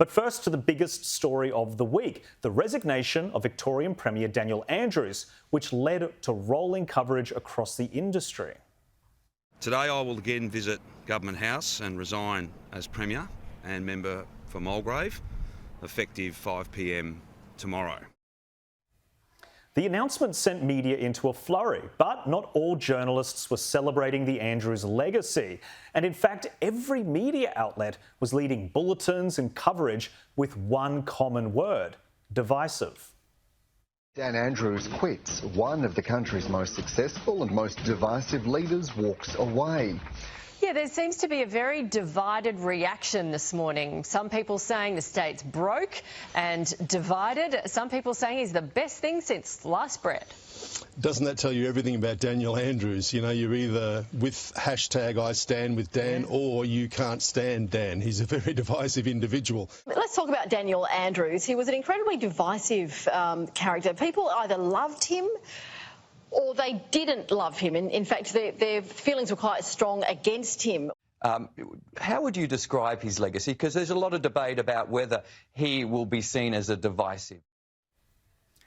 But first to the biggest story of the week, the resignation of Victorian Premier Daniel Andrews, which led to rolling coverage across the industry. Today I will again visit Government House and resign as Premier and member for Mulgrave, effective 5 p.m. tomorrow. The announcement sent media into a flurry, but not all journalists were celebrating the Andrews legacy. And in fact, every media outlet was leading bulletins and coverage with one common word: divisive. Dan Andrews quits. One of the country's most successful and most divisive leaders walks away. Yeah, there seems to be a very divided reaction this morning. Some people saying the state's broke and divided. Some people saying he's the best thing since sliced bread. Doesn't that tell you everything about Daniel Andrews? You know, you're either with hashtag I stand with Dan or you can't stand Dan. He's a very divisive individual. Let's talk about Daniel Andrews. He was an incredibly divisive character. People either loved him or they didn't love him. In fact, their feelings were quite strong against him. How would you describe his legacy? Because there's a lot of debate about whether he will be seen as a divisive.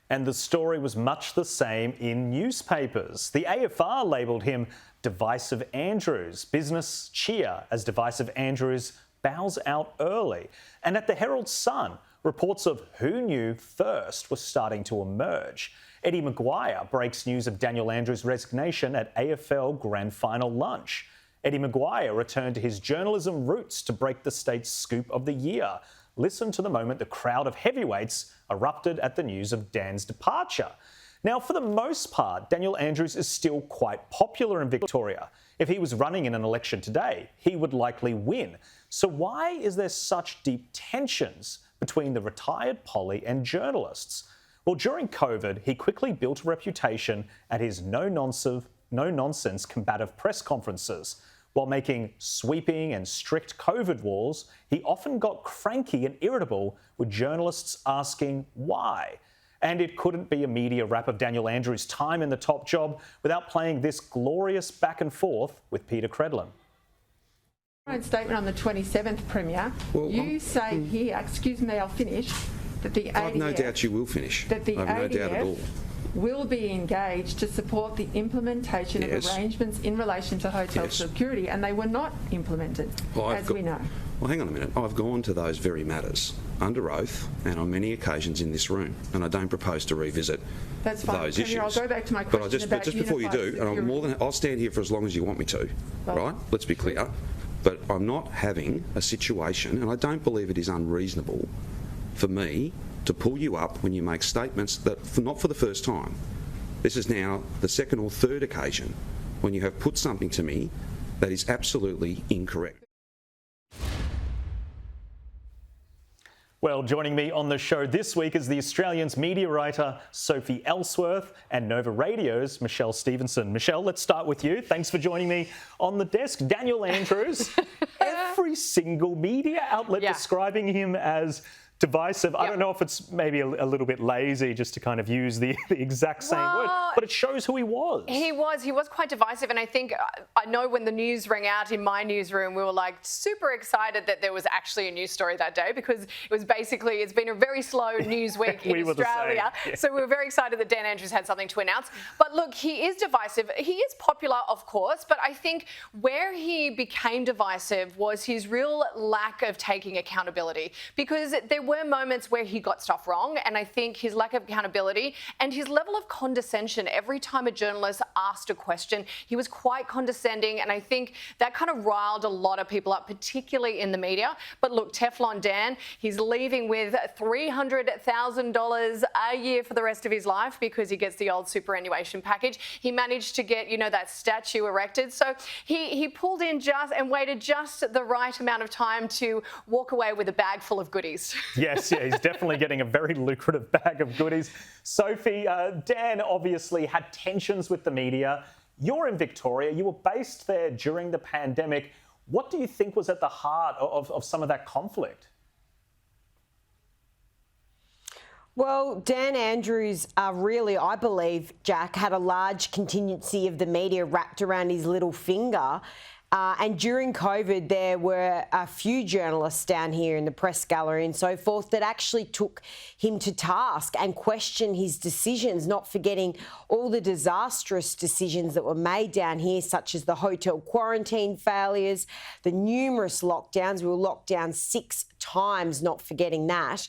And the story was much the same in newspapers. The AFR labelled him Divisive Andrews. Business cheer as Divisive Andrews bows out early. And at the Herald Sun, reports of who knew first were starting to emerge. Eddie Maguire breaks news of Daniel Andrews' resignation at AFL Grand Final lunch. Eddie Maguire returned to his journalism roots to break the state's scoop of the year. Listen to the moment the crowd of heavyweights erupted at the news of Dan's departure. Now, for the most part, Daniel Andrews is still quite popular in Victoria. If he was running in an election today, he would likely win. So why is there such deep tensions between the retired Polly and journalists? Well, during COVID, he quickly built a reputation at his no-nonsense combative press conferences. While making sweeping and strict COVID walls, he often got cranky and irritable with journalists asking why. And it couldn't be a media wrap of Daniel Andrews' time in the top job without playing this glorious back and forth with Peter Credlin. Statement on the 27th, Premier. Well, you say here, excuse me, I'll finish, that the ADF... I've no doubt you will finish. That the I've no doubt at all. Will be engaged to support the implementation of arrangements in relation to hotel security, and they were not implemented, we know. Well, hang on a minute. I've gone to those very matters under oath and on many occasions in this room, and I don't propose to revisit those issues. I'll go back to my question But just before you do, and I'll stand here for as long as you want me to, right? Let's be clear. But I'm not having a situation, and I don't believe it is unreasonable for me to pull you up when you make statements that, not for the first time, this is now the second or third occasion when you have put something to me that is absolutely incorrect. Well, joining me on the show this week is the Australian's media writer Sophie Elsworth and Nova Radio's Michelle Stevenson. Michelle, let's start with you. Thanks for joining me on the desk. Daniel Andrews, every single media outlet describing him as divisive. I don't know if it's maybe a little bit lazy just to kind of use the exact same word, but it shows who he was. He was quite divisive, and I think, I know when the news rang out in my newsroom, we were like super excited that there was actually a news story that day, because it was basically, it's been a very slow news week in Australia. So we were very excited that Dan Andrews had something to announce. But look, he is divisive. He is popular, of course, but I think where he became divisive was his real lack of taking accountability, because there were moments where he got stuff wrong, and I think his lack of accountability and his level of condescension, every time a journalist asked a question, he was quite condescending, and I think that kind of riled a lot of people up, particularly in the media. But look, Teflon Dan, he's leaving with $300,000 a year for the rest of his life because he gets the old superannuation package. He managed to get, you know, that statue erected. So he pulled in and waited just the right amount of time to walk away with a bag full of goodies. Yes, he's definitely getting a very lucrative bag of goodies. Sophie, Dan obviously had tensions with the media. You're in Victoria. You were based there during the pandemic. What do you think was at the heart of some of that conflict? Well, Dan Andrews really, I believe, Jack, had a large contingency of the media wrapped around his little finger. And during COVID, there were a few journalists down here in the press gallery and so forth that actually took him to task and questioned his decisions, not forgetting all the disastrous decisions that were made down here, such as the hotel quarantine failures, the numerous lockdowns. We were locked down 6 times, not forgetting that.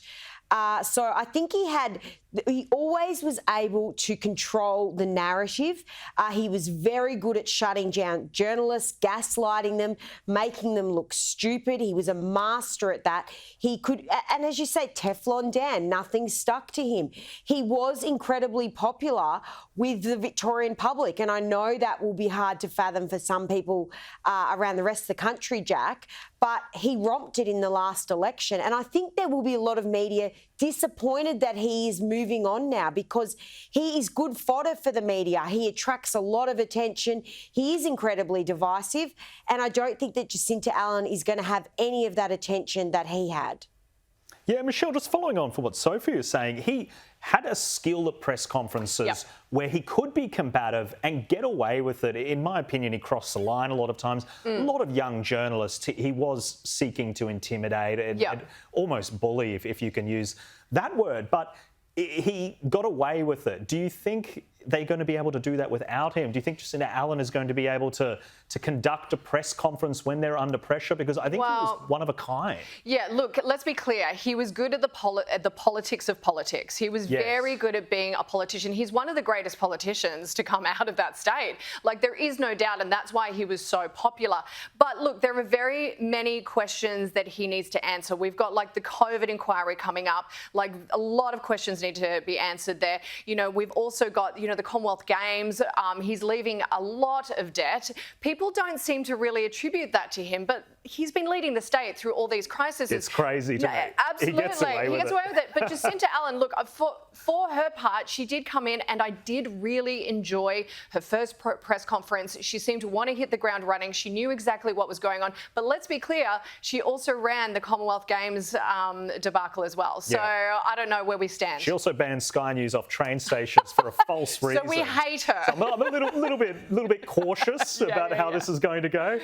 So I think he always was able to control the narrative. He was very good at shutting down journalists, gaslighting them, making them look stupid. He was a master at that. He could, and as you say, Teflon Dan, nothing stuck to him. He was incredibly popular with the Victorian public, and I know that will be hard to fathom for some people around the rest of the country, Jack, but he romped it in the last election. And I think there will be a lot of media disappointed that he is moving on now, because he is good fodder for the media. He attracts a lot of attention. He is incredibly divisive, and I don't think that Jacinta Allan is going to have any of that attention that he had. Yeah, Michelle, just following on from what Sophie is saying, he had a skill at press conferences where he could be combative and get away with it. In my opinion, he crossed the line a lot of times. A lot of young journalists, he was seeking to intimidate and almost bully, if you can use that word. But he got away with it. Do you think they're going to be able to do that without him? Do you think Jacinta Allan is going to be able to conduct a press conference when they're under pressure? Because I think he was one of a kind. Yeah, look, let's be clear. He was good at the politics of politics. He was very good at being a politician. He's one of the greatest politicians to come out of that state. Like, there is no doubt, and that's why he was so popular. But look, there are very many questions that he needs to answer. We've got, like, the COVID inquiry coming up. Like, a lot of questions need to be answered there. You know, we've also got, you know, the Commonwealth Games. He's leaving a lot of debt. People don't seem to really attribute that to him, but he's been leading the state through all these crises. It's crazy to me. Absolutely. He gets away with it. But Jacinta Allan, look, for her part, she did come in, and I did really enjoy her first press conference. She seemed to want to hit the ground running. She knew exactly what was going on. But let's be clear, she also ran the Commonwealth Games debacle as well. So I don't know where we stand. She also banned Sky News off train stations for a false reason. So we hate her. So I'm a little bit cautious about how this is going to go.